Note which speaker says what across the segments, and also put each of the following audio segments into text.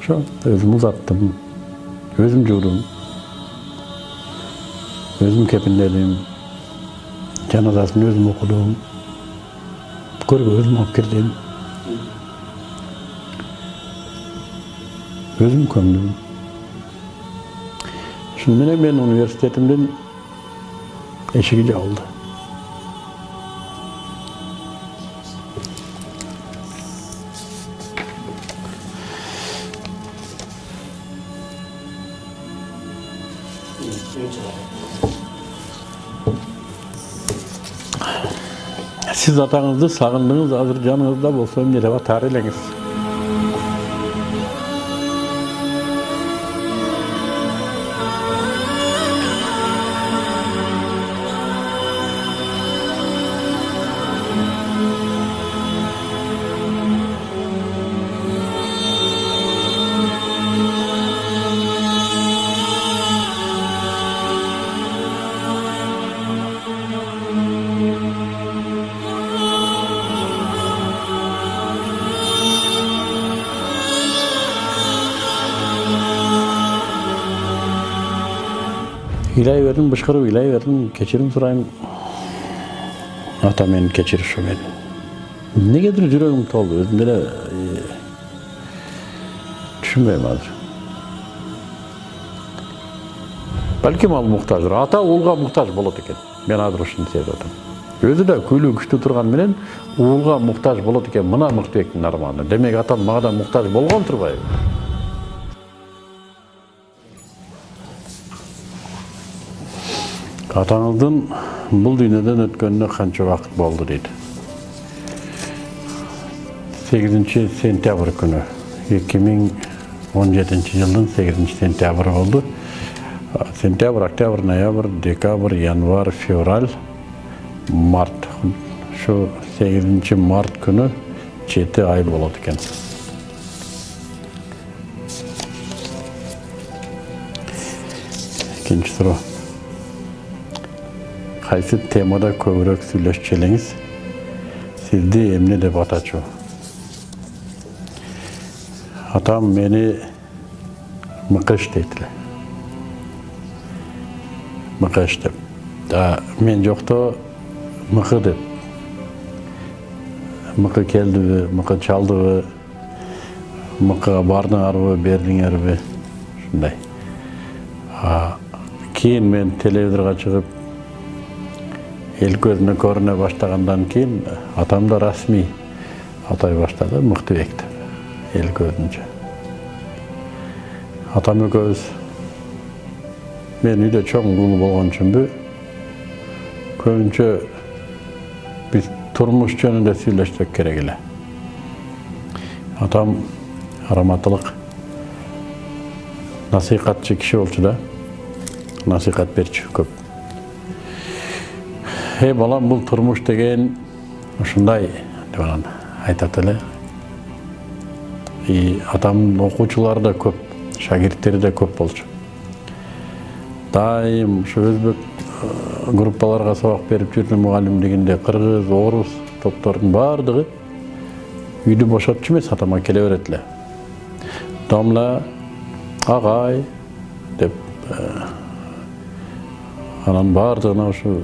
Speaker 1: Ошо өзүм узаттым, өзүм жуудум, өзүм кепиндедим, жаназасын өзүм окудум, көргө өзүм алып кирдим, өзүм көмдүм. Шуну менен мен университетимдин эшиги жабылды. Siz atаңызды сагындыңыз, азыр жаныңызда болсо эмне деп атар элеңиз? İlahi verdim, bışkırıp ilahi verdim, keçirim surayım. Ata meni keçirişi meni. Negedir yüreğim toldu, özümde de düşünmeyeyim hazır. Belki mal muhtaçtır. Ata oğulga muhtaç bolot eken. Ben hazır uşunu sevdi otam. Özü de küylü güçlü turgan menen oğulga muhtaç bolot eken mına Mıktыбектин armağanı. Demek atam mağa muhtaç bolgon turbay. Атаңыздың бұл дүниеден өткеніне қанша уақыт болды дейді. 8 сентябрь күні, 2017 жылдың 8 сентябрь болды. Сентябрь, октябрь, ноябрь, декабрь, январь, февраль, март. Şu 8 март күні 7 ай болады екен. Екінші сұрау. Qaysi temada көбірек сөйлешчелеңіз, сізді эмне деп атачу? Атам мени Мыкыш дейтілі. Мыкыш деп. Мен жоқта Мыкы деп. Мыкы келді, Мыкы чалды, Мыкыға бардыңар бі, бердіңер бі. Шындай. Кейін мен телевизорға шығып, ел көзіне көріне баштағандан кейін атам да расми атай баштады Мыктыбекті ел көзінше. Атам екеуіз мен үйде чоң ұлы болған үшін бі көбінше біз тұрмыш жөнінде сөйлештік керек еле. Атам араматылық насихатчы кіші болчу да, насихат берчү көп. Балам, бұл тұрмыш деген ушундай деп айтат эле. Атамдын окуучулары да көп, шагирттери да көп болчу. Дайым ушу өзбек группаларга сабак берип жүрдүм мугалимдигинде кыргыз, орус топтордун бардыгы үйдү бошотчу эмес, атама келе берет эле. Домла, агай деп анан бардыгына ушу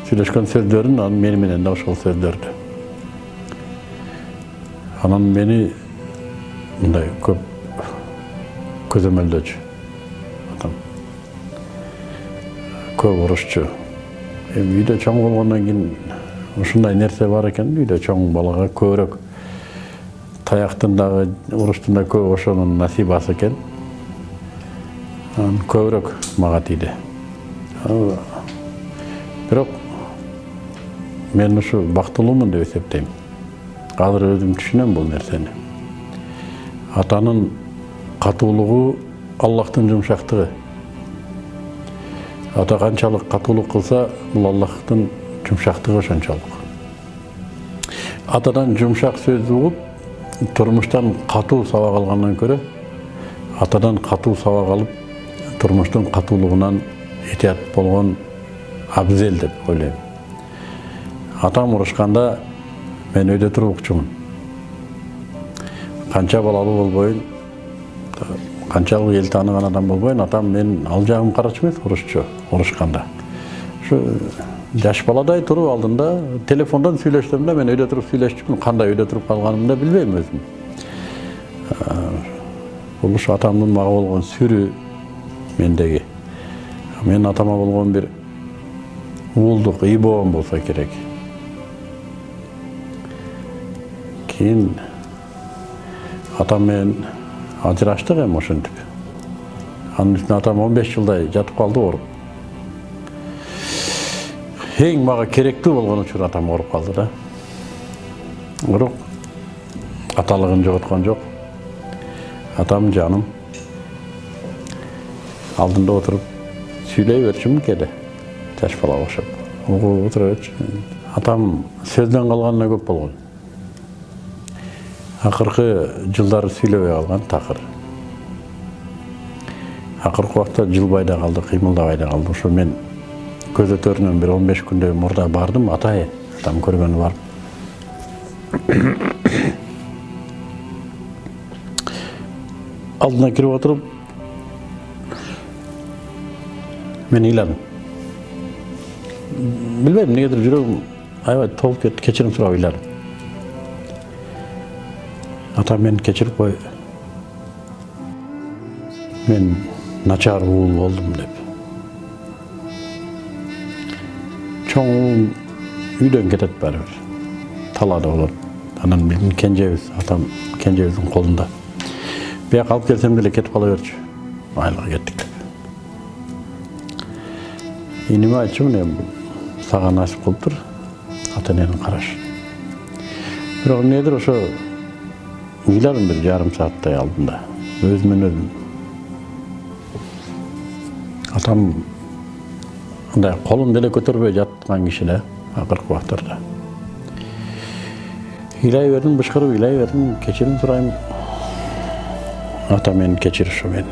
Speaker 1: сөйлешкен сөздерін, анан мени менен да ошол сөздөрдү. Анан мени мындай көп көзөмөлдөчү. Атам көп урушчу. Үйдө чоң болгондон кийин ушундай нерсе бар экен, үйдө чоң балага көбүрөөк таяктын дагы, уруштун да көп ошонун насибасы экен. Анан көбүрөөк мага тийди. Бирок мен ушу бактылуумун деп эсептейм. Азыр өзүм түшүнөм бул нерсени. Атанын катуулугу Аллахтын жумшактыгы. Ата канчалык катуулук кылса, бул Аллахтын жумшактыгы ошончолук. Атадан жумшак сөз угуп, турмуштан катуу сабак алгандан көрө, атадан катуу сабак алып, турмуштун катуулугунан этият болгон абзел деп ойлойм. Атам урушканда мен өйдө туруп укчумун. Канча балалуу болбойн, Kançалык эл тааныган адам болбойн, атам мен ал жагым карачу эмес, орусча урушканда. Ушу жаш баладай туруп алдында телефондон сүйлөштүм да, мен өйдө туруп сүйлөшчүмүн, кандай өйдө туруп калганымды да билбейм өзүм. Бул ушу атамдын мага болгон сүрү мендеги. Мен атама болгон бир уулдук, ийбоом болсо керек. Кийин атам менен ажыраштык эми ошентип. Анын үстүнө атам 15 жылдай жатып калды ооруп. Эң мага керектүү болгон учур атам ооруп калды да. Бирок аталыгын жоготкон жок. Атам жаным. Алдында отуруп сүйлөй берчүмүн кээде. Жаш бала окшоп. Угуп отура берчү. Атам сөздөн калганына көп болгон. Акыркы жылдары сүйлөбөй калган такыр. Акыркы убакта жылбай да калды, кыймылдабай да калды. Ошо мен көзөтөрүнөн бир 15 күндөй мурда бардым, атам көргөнү барып. Алдына кирип отуруп, мен ыйладым. Билбейм, негедир жүрөгүм аябай толуп кетти, кечирим сурап ыйладым. Атам мени кечирип кой. Мен начар уул болдум деп. Чоң уулум үйдөн кетет баары бир. Талаада болот. Анан биздин кенжебиз, атам кенжебиздин колунда. Бияка алып келсем деле кетип кала берчү. Айылга кеттик деп. Иниме айтчумун, эми сага насип кылыптыр ата-эненин карашы. Бирок эмнедир ошо ыйладым бир жарым сааттай алдында. Өзүмөн өзүм. Атам андай колун деле көтөрбөй жаткан киши да, акыркы убактарда. Ыйлай бердим, бышкырып ыйлай бердим, кечирим сурайм. Ата мени кечир ушу мен.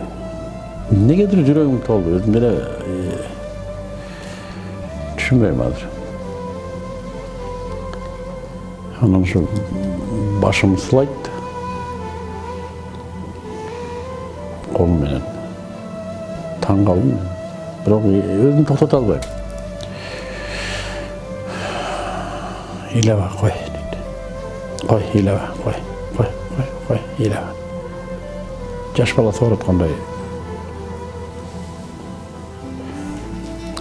Speaker 1: Негедир жүрөгүм толду, өзүм деле түшүнбөйм азыр. Анан ушу башым сылайт. Колум менен. Таң калдым. Бирок өзүмдү токтото албайм. Ыйлаба, кой дейт. Кой, ыйлаба, кой, ыйлаба. Жаш бала сооруткандай.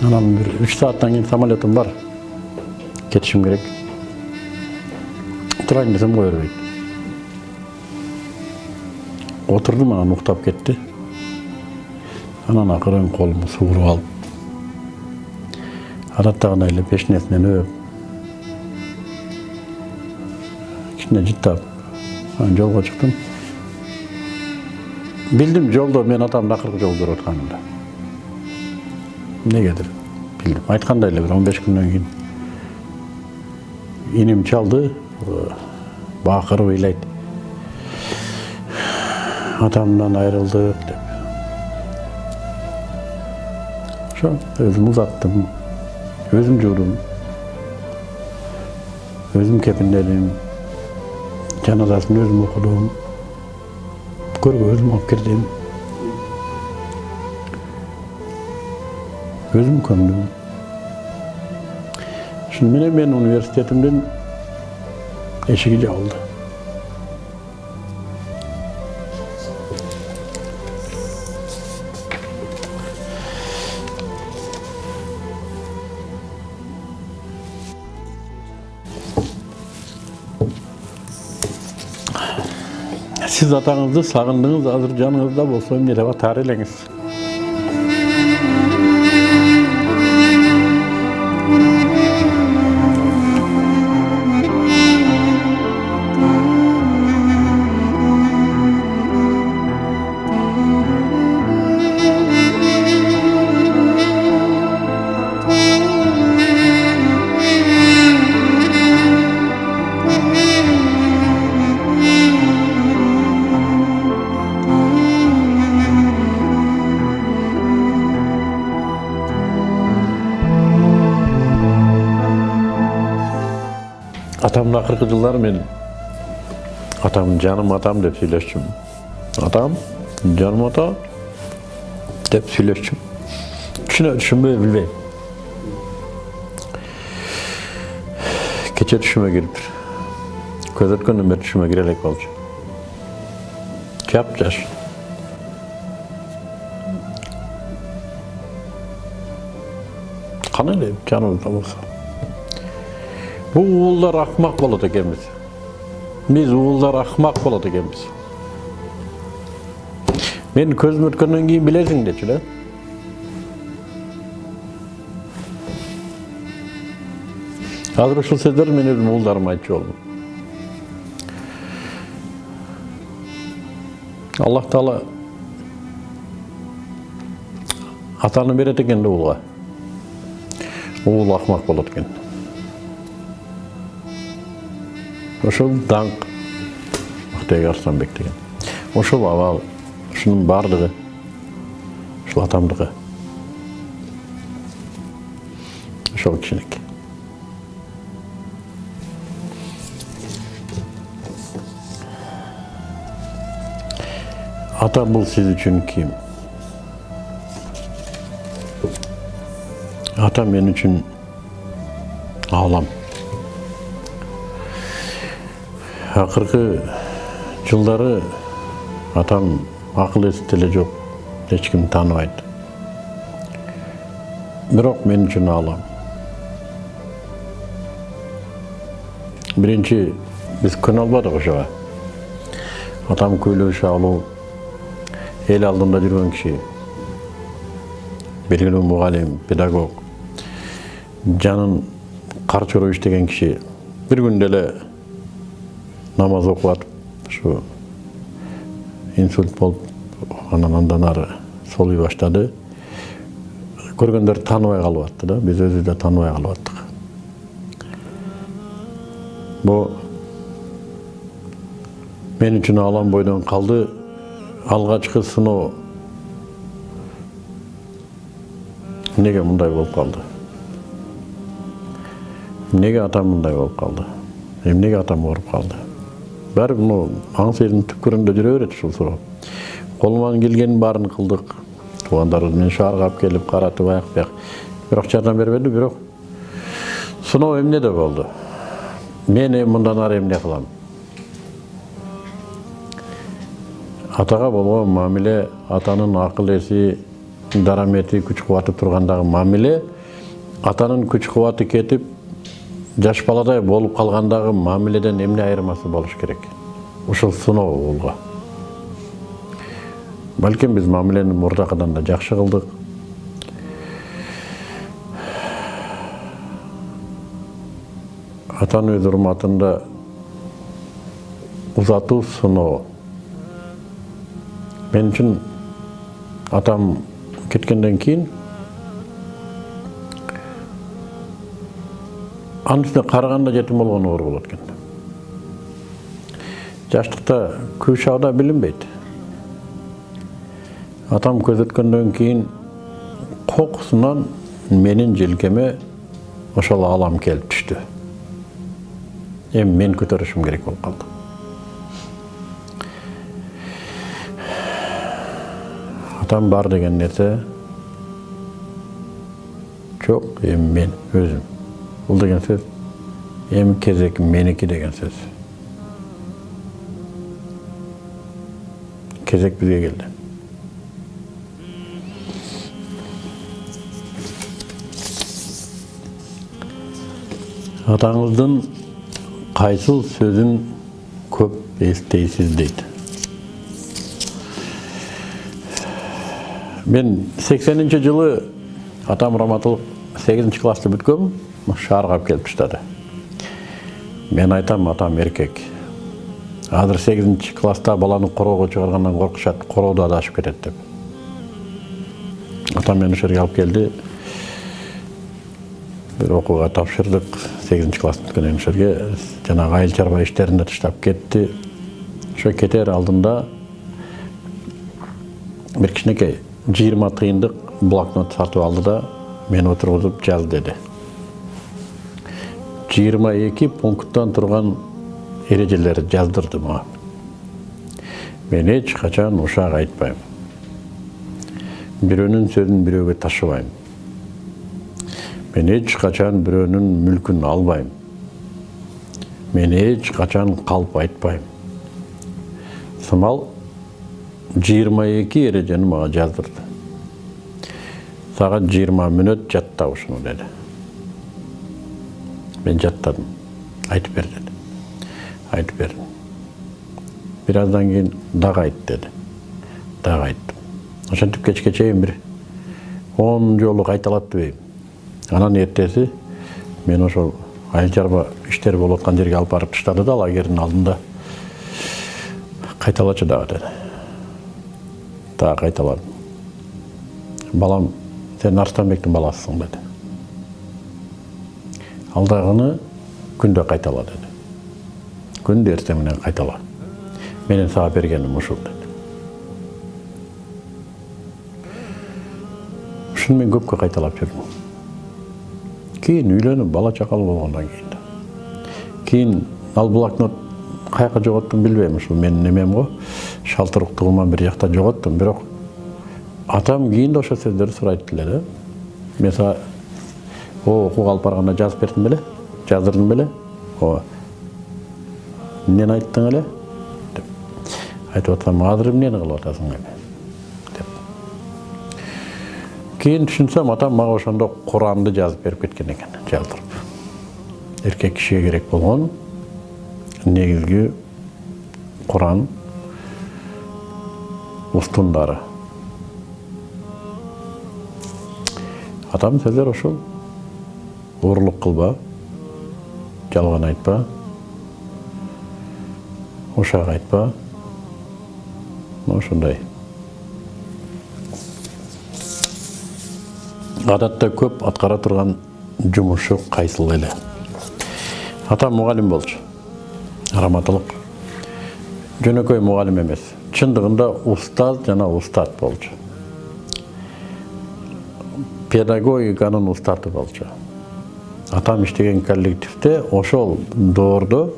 Speaker 1: Анан бир 3 сааттан кийин самолетим бар. Кетишим керек. Турайын десем кое бербейт. Отурдум, анан уктап кетти. Анан акырын колумду сууруп алып, адаттагындай эле пешнесинен өп, кичине жыттап, анан жолго чыктым. Билдим жолдо мен атамды акыркы жолу көрүп атканымды. Негедир билдим. Айткандай эле бир 15 күндөн кийин иним чалды, бакырып ыйлайт. Атамдан айрылдык деп. Ошо өзүм узаттым, өзүм жуудум, өзүм кепиндедим, жаназасын өзүм окудум, көргө өзүм алып кирдим, өзүм көмдүм. Шуну менен мен университетимдин эшиги жабылды. Siz atağınızı sağındınız, hazır canınızda bolsa emne deba tarihleňiz. Atamın akırkı жылдары мен атам жаным атам деп сүйлөшчүмүн. Атам Canım ata dep söyleştim. Düşünbey bilbeyim. Keçe düşüme giriptir. Köz ötkөндөн beri düşüme girelek bolчу. Çap jaş. Kana deyip canımızda olsa. Bu uğullar akmak boladı ekemiz. Biz uğullar akmak boladı ekemiz. Men közüm ötkөндөн kийин bilesiň deçiler. Hazır uşul sözler men özüm uğullarıma aytçı oldum. Allah Taala atany beret eken uğulga. Uğul akmak bolat eken. Oşul dank Muhtay Arslanbek degen. Oşul abal şunun bardygy, şul atamdygy. Şol kişilik. Ata bul siz üçün kim? Ata men üçün ağlam. Akırkı жылдары atam akıl esiteli jok, hiç kim tanımaydı. Bирок men üçün ağlam. Birinci biz kön albadık oşağa. Atam köylöş alуу, el aldığında жүргөн kişi, belgili mugalim, pedagog, canın karçoro iştegen kişi, bir günde ele namaz okup atıp, şu insult bolup, andan ары soluy başladı. Көргөндөр tanыбай kalıp attı da, biz özü de tanыбай kalıp attık. Bu men üçün ağlam boydan kaldı. Algaçkı sınoo nege mындай bolup kaldı? Nege atam mындай bolup kaldı? Nege atam orup kaldı? Bari bunu aң-сердин түпкүрүндө жүрө берет ушул суроо. Колуман келгенин баарын кылдык. Туугандарыбыз мени шаарга келип каратып аяк-бияк. Бирок жардам бербеди, бирок сыноо эмне де болду. Мен мындан ары эмне кылам? Ataga болгон мамиле, атанын акыл эси, дарамети, күч кубаты тургандагы мамиле, атанын күч кубаты кетип, жаш баладай болуп калгандагы мамиледен эмне айырмасы болуш керек? Ушул сыноо болгон. Балким биз мамилени мурдакыдан да жакшы кылдык. Атаны өз урматында узатуу сыноо. Men üçün atam ketkenden keyin anın üstüne karaganda jetim болгону оор болот экен. Жаштыкта көп чагда билинбейт. Atam көз өткөндөн keyin kokусунан менин желкеме ошол алам келип түштү. Men көтөрүшүм керек болуп калды. Atam бар деген нерсе жок, мен өзүм. Бул деген сөз кезек меники деген сөз. Кезек бизге келди. Атаңыздын кайсыл сөзүн көп эстейсиз дейт. Men 80-жылы atam Раматылык 8 класты бүткөм, шаарга алып келип таштады. Мен айтам, атам эркек. Азыр 8 класста баланы короого чыгаргандан коркушат, короодо адашып кетет деп. Атам мени ошол жерге алып келди. Бир окууга тапшырдык. 8 класста бүткөндөн ошол жерге жанагы айыл чарба иштеринде таштап кетти. Ошо кетер алдында бир кичинекей 20 тыйындык блокнот сатып алды да мени отургузуп жаз деди. 22 пункттан турган эрежелерди жаздырды мага. Мен эч качан ушак айтпайм. Бирөөнүн сөзүн бирөөгө ташыбайм. Мен эч качан бирөөнүн мүлкүн албайм. Мен эч качан калп айтпайм. Сымал 22 эрежени мага жаздырды. Сагат 20 мүнөт жатта ушуну деди. Мен жаттадым. Айтып бер деди. Айтып бердим. Birazdan keyin dağ ayt dedi. Dağ ayttım. Ошентип кечке чейин бир 10 жолу кайталап дебейм. Анан эртеси мен ошол айыл чарба иштери болуп аткан жерге алып барып таштады да лагердин алдында. Кайталачы дагы деди. Дагы кайталадым. Балам, сен Арстанбектин баласысың деди. Алдагыны күндө кайтала деди. Күндө эртең менен кайтала. Менин сага бергеним ушул деди. Ушуну мен көпкө кайталап жүрдүм. Кийин үйлөнүп бала чакалы болгондон кийин ал блокнот каяка жоготтум билбейм, ушул менин немем го. Шалтыруктугуман бир жакта жоготтум, бирок атам кийин да ошол сөздөрдү сурайт эле. Мен сага окууга алып барганда жазып бердим беле? Жаздырдым беле? Ооба. Эмнени айттың эле? Деп. Айтып атсам, азыр эмнени кылып атасың эле? Деп. Кийин түшүнсөм, атам мага ошондо Куранды жазып берип кеткен экен, жаздырып. Эркек кишиге керек болгон негизги Куран устундары. Атам сөздөр ошол. Уурулук кылба, жалган айтпа, ушак айтпа. Ошондой. Адатта көп аткара турган жумушу кайсыл эле? Атам мугалим болчу. Раматылык. Жөнөкөй мугалим эмес. Чындыгында устаз жана устат болчу. Педагогиканын устаты болчу. Атам иштеген коллективде ошол доордо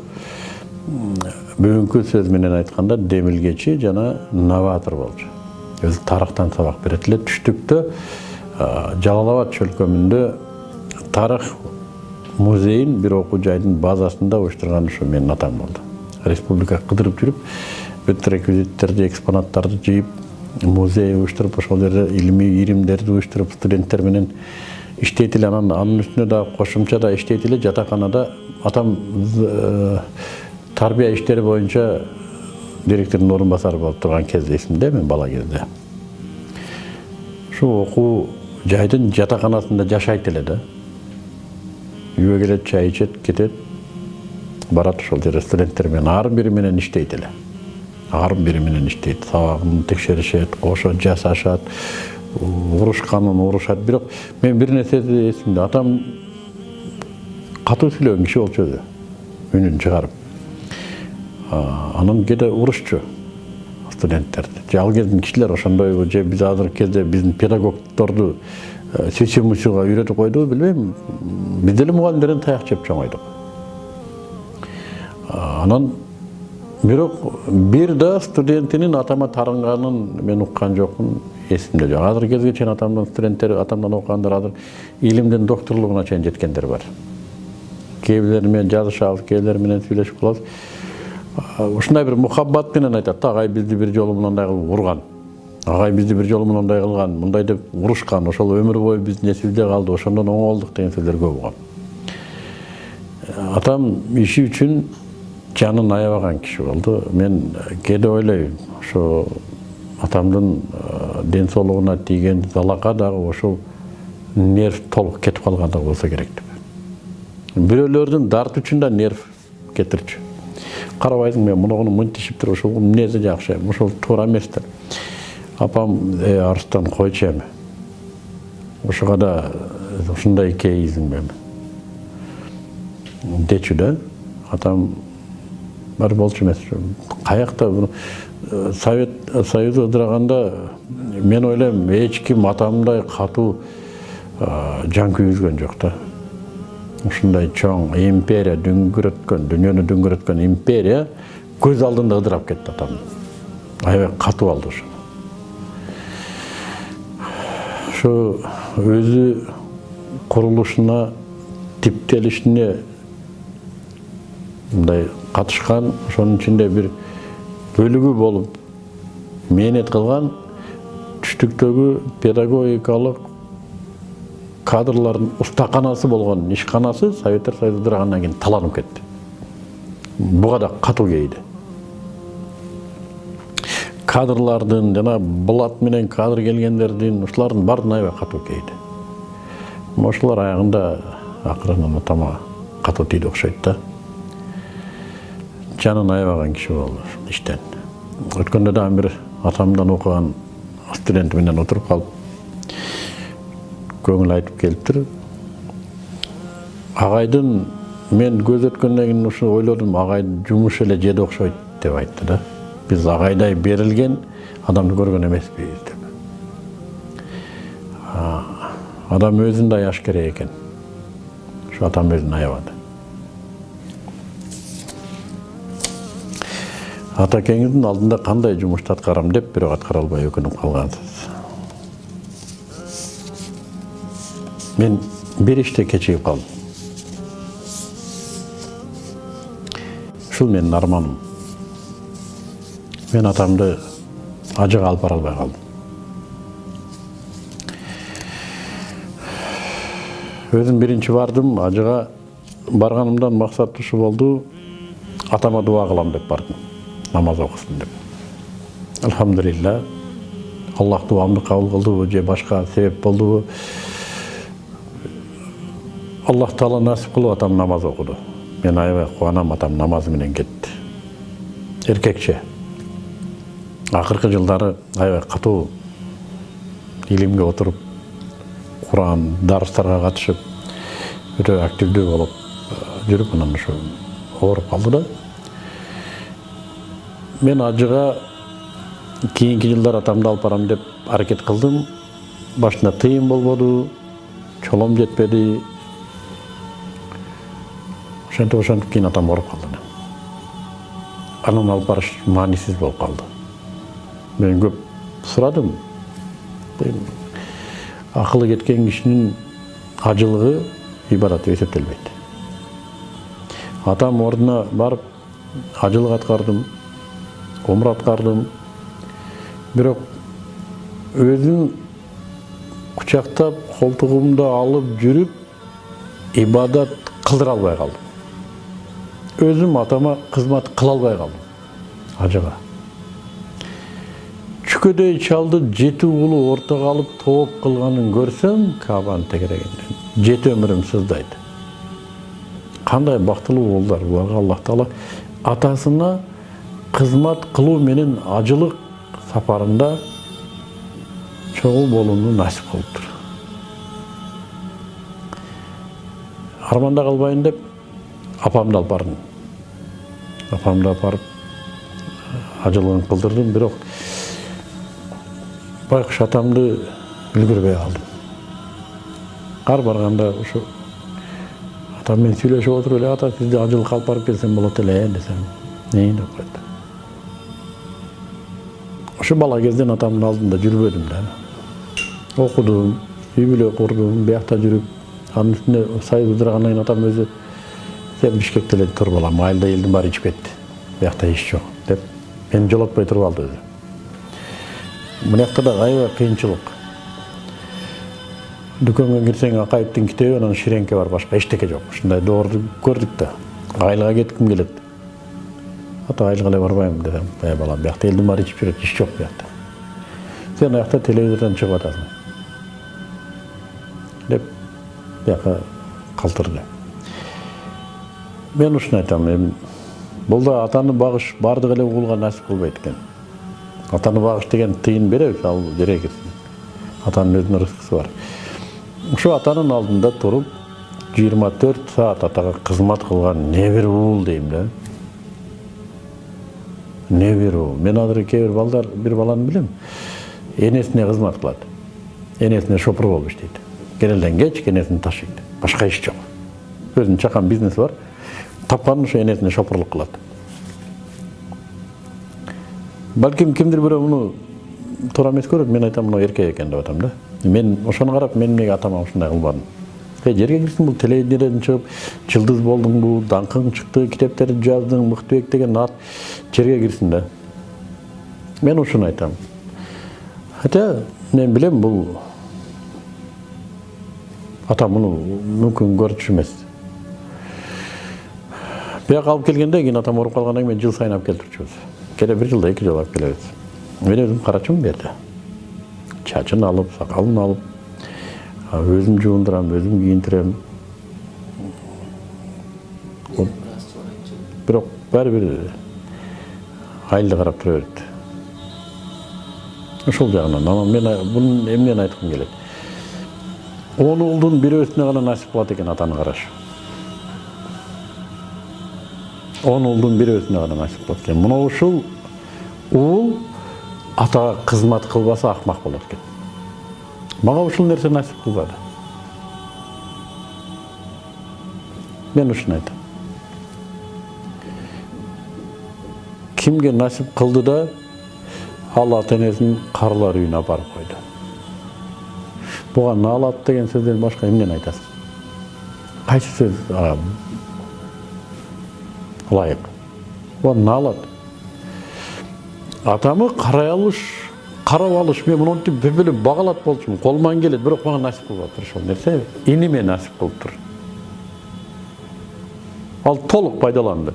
Speaker 1: бүгүнкү сөз менен айтканда демилгечи жана новатор болчу. Өзү тарыхтан сабак берет эле. Түштүктө Жалал Абад чөлкөмүндө тарых музейин бир окуу жайдын базасында уюштурган ушу менин атам болду. Республика кыдырып жүрүп, бүт реквизиттерди, экспонаттарды жыйып, музей уюштуруп, ошол жерде илимий иримдерди уюштуруп, студенттер менен иштейт эле. Анын үстүнө да кошумча да иштейт эле. Жатаканада атам тарбия иштери боюнча директордун орун басары болуп турган кезде эсимде, мен бала кезде. Ушу окуу жайдын жатаканасында жашайт эле да. Үйгө келет, чай ичет, кетет. Барат ошол жерде студенттер менен ар бири менен иштейт эле. Ар бири менен иштейт. Сабагын текшеришет, кошо жасашат, урушканын урушат. Бирок мен бир нерседи эсимде. Атам катуу сүйлөгөн киши болчу өзү. Үнүн чыгарып. Анан кээде урушчу студенттерди. Ал кездин кишилер ошондой, же биз азыркы кезде биздин педагогдорду сүйсү-мүсүгө үйрөтүп койду, билбейм. Биз деле мугалимдерден таяк жеп чоңойдук. Анан бирок бир да студентинин атама тарынганын мен уккан жокмун, эсимде жок. Азыр кезге чейин атамдын студенттери, атамдан окугандар азыр илимдин докторлугуна чейин жеткендер бар. Кээ бирлери менен жазышабыз, кээ бирлери менен сүйлөшүп калабыз. Ушундай бир мухаббат менен айтат, агай бизди бир жолу мындай кылып урган. Агай бизди бир жолу мындай кылган, мындай деп урушкан, ошол өмүр бою биздин эсибизде калды, ошондон оңолдук деген сөздөр көп болгон. Атам иши үчүн жанын аябаган киши болду. Мен кээде ойлойм, ошо атамдын ден соолугуна тийген залака дагы ошол нерв толук кетип калганда болсо керек деп. Бирөөлөрдүн дарт үчүн да нерв кетирчү. Карабайсың, мен мунуну мынтишиптир, ошол эмнеси жакшы, ошол туура эмес деп. Апам, Арстан койчу эми. Ошого да ушундай кейизиң мен. Дечү да, атам бар болчу эмес. Каякта Совет Союзу ыдыраганда мен ойлойм, эч ким атамдай катуу жан күйгүзгөн жок да. Ушундай чоң империя дүңгүрөткөн, дүйнөнү дүңгүрөткөн империя көз алдында ыдырап кетти атам. аябай катып алды ошо. Ошо өзү курулушуна, типтелишине мындай катышкан, ошонун ичинде бир бөлүгү болуп мээнет кылган түштүктөгү педагогикалык кадрлардын устаканасы болгон ишканасы Советтер Союзу ыдырагандан кийин таланып кетти. Буга да катуу кейди. Кадрлардын жана булат менен кадр келгендердин ушулардын баардыгына аябай катуу кейди. Ошолор аягында акырын атама катуу тийди окшойт да. Жанын аябаган киши болду иштен. Өткөндө дагы бир атамдан окуган студент менен отуруп калып көңүл айтып келиптир. Агайдын мен көз өткөндөн кийин ушу ойлодум, агай жумуш эле жеди окшойт деп айтты да. Биз агайдай берилген адамды көргөн эмеспиз деп. Адам өзүн да аяш керек экен. Ошо атам өзүн аябады. Атакеңиздин алдында кандай жумушту аткарам деп бирок аткара албай өкүнүп калгансыз. Мен бир иште кечигип калдым. Ушул менин арманым. Мен атамды ажыга алып бара албай калдым. Өзүм биринчи бардым, ажыга барганымдан максат ушу болду. Атама дуа кылам деп бардым. Намаз окусын деп. Алхамдулилла, Аллах дуамды кабыл кылдыбы же башка себеп болдубу? Аллах Таала насип кылып атам намаз окуду. Мен аябай кубанам, атам намазы менен кетти. Эркекче. Акыркы жылдары аябай катуу илимге отуруп, Куран, дарыстарга катышып, өтө активдүү болуп жүрүп, анан ошо ооруп калды да. Мен ажыга кийинки жылдар атамды алып барам деп аракет кылдым. Башында тыйын болбоду, чолом жетпеди. Ошентип кийин атам ооруп калды. Анан алып барыш маанисиз болуп калды. Мен көп сурадым. Акылы кеткен кишинин ажылыгы ибадаты эсептелбейт. Атам ордуна барып ажылык аткардым, умра аткардым. Бирок өзүм кучактап, колтугумда алып жүрүп, ибадат кылдыра албай калдым. Өзүм атама кызмат кыла албай калдым. Ажыга. Чүкөдөй чалды 7 уулу ортого алып тооп кылганын көрсөм, Кабанын тегерегинден 7 өмүрүм сыздайт. Кандай бактылуу уулдар буларга Аллах Таала атасына кызмат кылуу менен ажылык сапарында чогуу болууну насип кылыптыр. Арманда калбайын деп апамды алып бардым. Апамды алып барып ажылыгын кылдырдым, бирок байкуш атамды үлгүрбөй алдым. Ар барганда ушу атам менен сүйлөшүп отуруп эле, ата сизди ажылыкка алып барып келсем болот эле десем, деп койду. Ошо бала кезден атамдын алдында жүрбөдүм да. Окудум, үй бүлө курдум, биякта жүрүп, анын үстүнө Союз ыдырагандан кийин атам өзү сен Бишкекте эле тур балам, айылда элдин баары ичип кетти. Биякта иш жок деп мени жолотпой туруп алды өзү. Мынакта да аябай кыйынчылык. Дүкөнгө кирсең Акаевдин китеби, анан ширеңке бар, башка эчтеке жок. Ушундай доорду көрдүк да. Айылга кетким келет. Ата айылга эле барбайм десем, балам, биякта элдин баары ичип жүрөт, иш жок биякта. Сен аякта телевизордон чыгып атасың. Деп бияка калтырды. Мен ушуну айтам, бул да атаны багыш бардык эле уулга насип кылбайт экен. Атаны багыш деген тыйын беребиз, ал жерге кирсин. Атанын өзүнүн рызкысы бар. Ошо атанын алдында туруп 24 саат атага кызмат кылган не бир уул дейм да. Не бир уул. Мен азыр кээ бир балдар, бир баланы билем. Энесине кызмат кылат. Энесине шопур болуп иштейт. Келелден кеч энесин ташыйт. Башка иш жок. Өзүнүн чакан бизнеси бар. Тапканын ошо энесине шопурлук кылат. Балким кимдир бирөө муну туура эмес көрөт, мен айтам мына эркек экен деп атам да. Мен ошону карап мен эмнеге атама ушундай кылбадым. Жерге кирсиң, бул телевидениеден чыгып, жылдыз болдуң, бул даңкың чыкты, китептерди жаздың, Мыктыбек деген ат жерге кирсин да. Мен ушуну айтам. Хотя мен билем бул атам муну мүмкүн көрчү эмес. Бияка алып келгенде кийин атам ооруп калгандан кийин жыл сайын алып келип турчубуз. Келе бир жылда 2 жыл алып келебиз. Мен өзүм карачым берди. Чачын алып, сакалын алып, өзүм жуундурам, өзүм кийинтирем. Бирок баары бир айылды карап тура берет. Ошол жагынан, анан мен бунун эмнени айткым келет. 10 уулдун бирөөсүнө гана насип кылат экен атаны караш. 10 уулдун бирөөсүнө гана насип кылат экен. Мына ушул уул атага кызмат кылбаса акмак болот экен. Мага ушул нерсе насип кылбады. Мен ушуну айтам. Кимге насип кылды да ал ата-энесин карылар үйүнө апарып койду. Буга наалат деген сөздөн башка эмнени айтасың? Кайсы сөз ылайык? Буга наалат. Атамы карап алыш, мен мынтип бөлүп багалат болчумун, колуман келет, бирок мага насип кылбаптыр ошол нерсе. Иниме насип кылыптыр. Ал толук пайдаланды.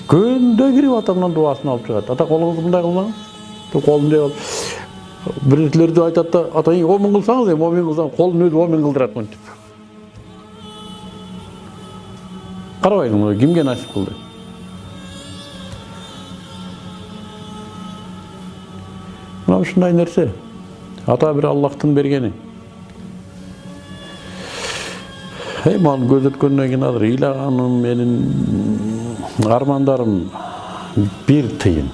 Speaker 1: Күндө кирип атамдан дубасын алып чыгат. Ата колуңузду мындай кылмаңыз. Колун жеп бирилерди айтат да, ата момун кылсаңыз, момун кылсаң, колун өзү момун кылдырат мынтип. Карабайсың, кимге насип кылды? Мына ушундай нерсе. Ата бир Аллахтын бергени. Мал көзөткөндөн кийин азыр ыйлаганым, менин армандарым бир тыйын.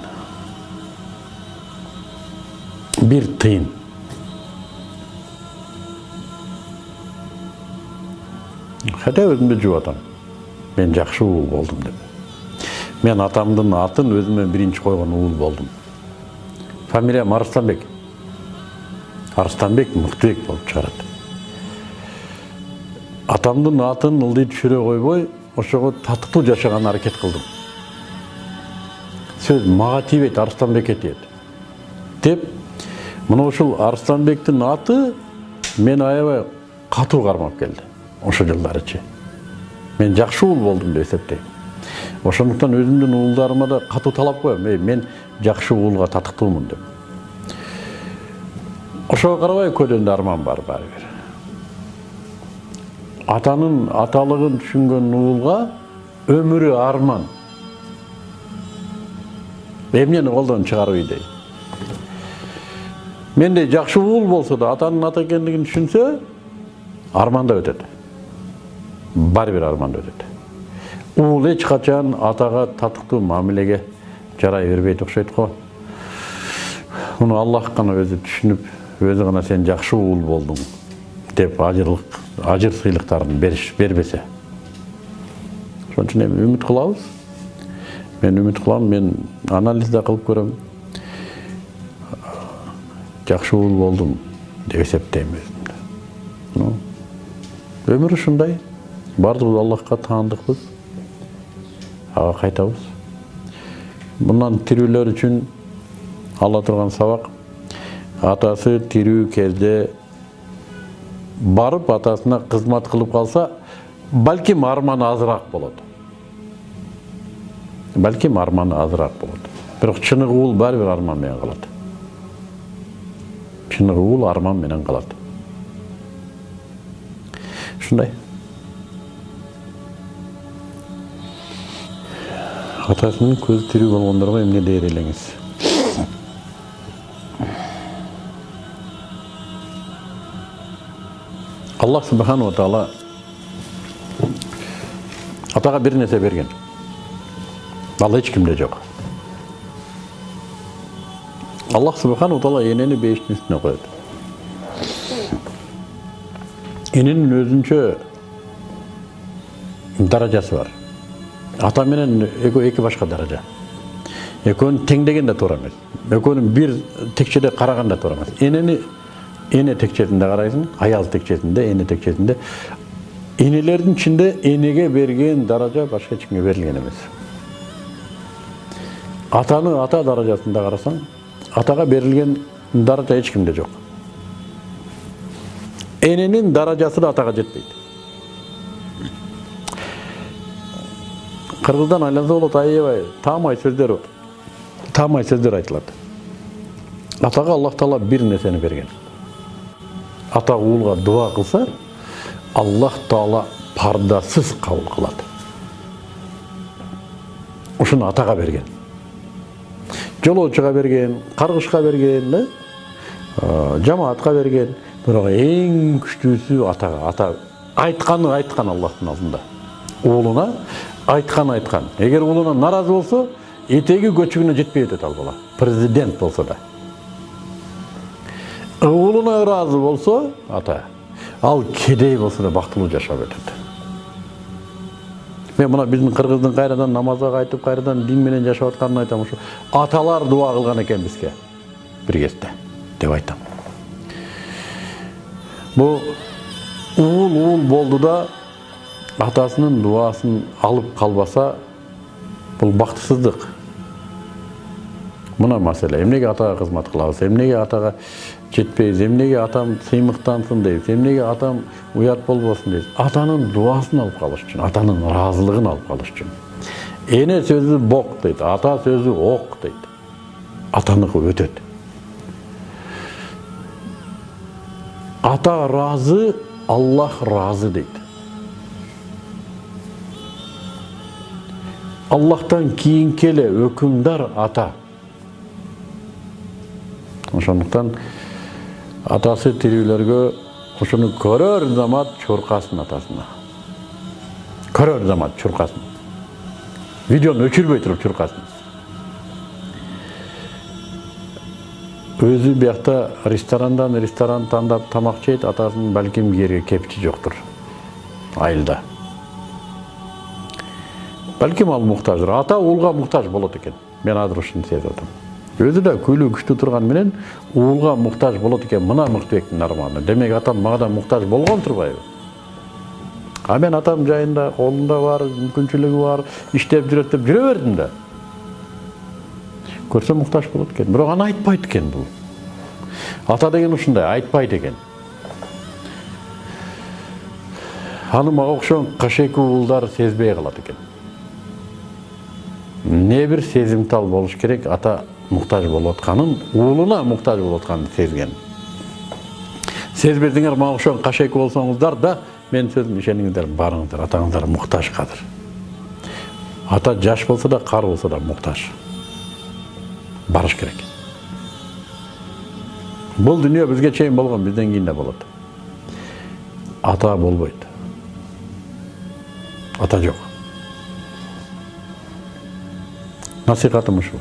Speaker 1: Bir tıyın. Hatta özümde juvatam. Ben жақсы uul болдum деп. Мен атамдын атын өзүмө биринчи койгон uул болдум. Фамилиям Арыстанбек. Арыстанбек Мыктыбек болуп чыгарат. Атамдын атын ылдый түшүрө койбой, ошого татыктуу жашаганга аракет кылдым. Сөз мага тийбейт, Арыстанбекке тиет. Деп мына ушул Арыстанбектин аты мен аябай катуу кармап келди. Ошол жылдарычы. Мен жакшы уул болдум деп эсептейм. Ошондуктан өзүмдүн уулдарыма да катуу талап коем. Мен жакшы уулга татыктуумун деп. Ошого карабай көлөндө арман бар баары бир. Атанын аталыгын түшүнгөн уулга өмүрү арман. Эмнени колдон чыгарбай дейм. Менде жақсы уул болса да, атанын ата экендигин түшүнсө, арманда өтөт. Бар бир арманда өтөт. Уул эч качан атага татыктуу мамилеге жарай бербейт окшойт го. Муну Аллах гана өзү түшүнүп, өзү гана сен жақсы уул болдуң деп ажыр сыйлыктарын бербесе. Ошон үчүн эми үмүт кылабыз. Мен үмүт кылам, мен анализ да кылып көрөм. Жақсы уул болдум деп эсептейм өзүмдү. Өмүр ушундай. Бардыгыбыз Аллахка таандыкпыз. Ага кайтабыз. Мындан тирүүлөр үчүн ала турган сабак. Атасы тирүү кезде барып атасына кызмат кылып калса, балким арманы азыраак болот. Бирок чыныгы уул баары бир арман менен калат. Чыныгы уул арман менен калат. Ушундай. Атасынын көзү тирүү болгондорго эмне дээр элеңиз? Аллах субхану ва таала атага бир нерсе берген. Ал эч кимде жок. Аллах субхану ва таала энени бейиштин үстүнө коет. Эненин өзүнчө даражасы бар. Ата менен эки башка даража. Экөөнү теңдеген да туура эмес. Экөөнүн бир текчеде караган да туура эмес. Энени эне текчесинде карайсың, аял текчесинде, эне текчесинде. Энелердин ичинде энеге берген даража башка эч кимге берилген эмес. Атаны ата даражасында карасаң, атага берилген даража эч кимде жок. Эненин даражасы да атага жетпейт. Кыргыздан айланса болот, аябай таамай сөздөр бар. Таамай сөздөр айтылат. Атага Аллах Таала бир нерсени берген. Ата уулга дуа кылса, Аллах Таала пардасыз кабыл кылат. Ушуну атага берген. Жолоочуга берген, каргышка берген, да? Жамаатка берген. Бирок эң күчтүүсү атага. Ата айтканы айткан Аллахтын алдында. Уулуна айткан. Эгер уулуна наразы болсо, этеги көчүгүнө жетпей өтөт ал бала. Президент болсо да. Уулуна ыраазы болсо, ата, ал кедей болсо да бактылуу жашап өтөт. Мен мына биздин кыргыздын кайрадан намазга кайтып, кайрадан дин менен жашап атканын айтам, ушу аталар дуа кылган экен бизге бир кезде деп айтам. Бу уул болду да атасынын дуасын алып калбаса, бул бактысыздык. Мына маселе. Эмнеге атага кызмат кылабыз? Эмнеге атага жетпейбиз? Эмнеге атам сыймыктансын дейбиз? Эмнеге атам уят болбосун дейбиз? Атанын дуасын алып калыш үчүн, атанын ыраазылыгын алып калыш үчүн. Эне сөзү бок дейт, ата сөзү ок дейт. Атаныкы өтөт. Ата разы, Аллах разы дейт. Аллахтан кийинки эле өкүмдар ата. Ошондуктан атасы тирүүлөргө ошону көрөр замат чуркасын атасына. Көрөр замат чуркасын. Видеону өчүрбөй туруп чуркасын. Өзү биякта ресторан тандап тамак жейт, атасынын балким жерге кепчи жоктур. Айылда. Балким ал муктаждыр. Ата уулга муктаж болот экен. Мен азыр ушуну сезип атам. Өзү да күйлүү күчтүү турган менен уулга муктаж болот экен. Мына Мыктыбектин арманы. Демек атам мага муктаж болгон турбайбы? А мен атам жайында колунда бар, мүмкүнчүлүгү бар, иштеп жүрөт деп жүрө бердим да. Көрсө муктаж болот экен. Бирок аны айтпайт экен бул. Ата деген ушундай, айтпайт экен. Аны мага окшогон кашеки уулдар сезбей калат экен. Не бир сезимтал болуш керек, ата муктаж болуп атканын, уулуна муктаж болуп атканын сезген. Сезбедиңер, мага окшогон кашеки болсоңуздар да, мен сөзүм ишениңиздер, барыңыздар, атаңыздар муктаж кадыр. Ата жаш болсо да, кар болсо да муктаж. Барыш керек. Бул дүйнө бизге чейин болгон, бизден кийин да болот. Ата болбойт. Ата жок. Насихатым ушу.